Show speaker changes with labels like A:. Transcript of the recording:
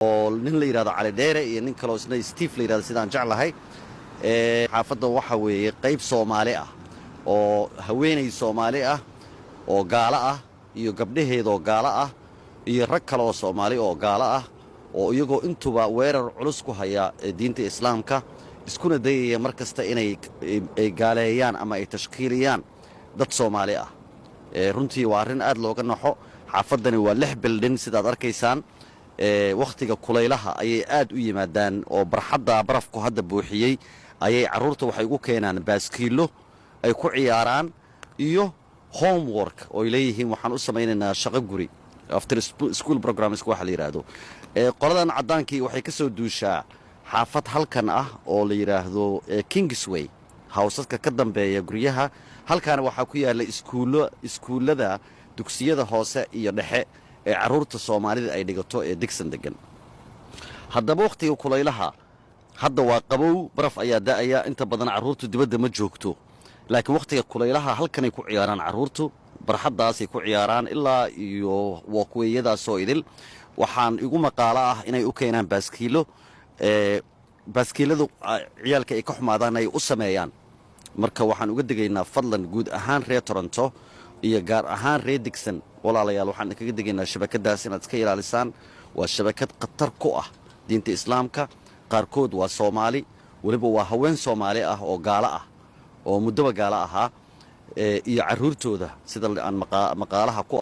A: oo nin la yiraahdo Cali Dheere iyo nin kale oo isna Steve la yiraahdo sidaan jeclahay xaafadda waxa weeye qayb Soomaali ah oo haweenay Soomaali ah oo gaala ah iyo gabdhaheeda oo gaala ah iyo rag kale oo Soomaali oo gaala ah oo iyagoo intuba weerar culus ku haya diinta Islaamka iskuna dayaya markasta inay gaaleeyaan ama ay tashkiiliyaan dad Soomaali ah runtii waa arrin aad looga naxo xaafaddani waa 6 bildin sidaad arkaysaan waqtiga kulaylaha ayay aad u yimaadaan oo barxadda barafku hadda buuxiyay ayay carruurta waxay ugu keenaan baaskiilo ay ku ciyaaraan iyo homework oo leeyihiin waxaan u samaynaynaa shaqo guri after school programs waxa la yiraahdo qoladan cadaankii waxay ka soo duushaa xaafad halkan ah oo la yiraahdo Kingsway hawsadka ka dambeeya guryaha halkaana waxaa ku yaala iskuulada dugsiyada hoose iyo dhexe carruurta Soomaalida ay dhigato Dixon degan haddaba waqtiga kulaylaha hadda waa qabow baraf ayaa daaya inta badan carruurtu dibadda ma joogto laakiin waqtiga kulaylaha halkan ay ku ciyaaraan carruurtu barxaddaas ay ku ciyaaraan ilaa iyo walkwayadaas oo idil waxaan igu maqaalo ah inay u keenaan baaskiiladu ciyaalka ay ka xumaadaan ay u sameeyaan marka waxaan uga digaynaa fadlan guud ahaan reer Toronto iyo gaar ahaan reer Dixon walaalayaal waxaan kaga digaynaa shabakadaas inaad iska ilaalisaan waa shabakad khatar ku ah diinta Islaamka qaarkood waa Soomaali waliba waa haween Soomaali ah oo gaala ah oo muddo gaala ahaa iyo carruurtooda sida aan maqaalaha ku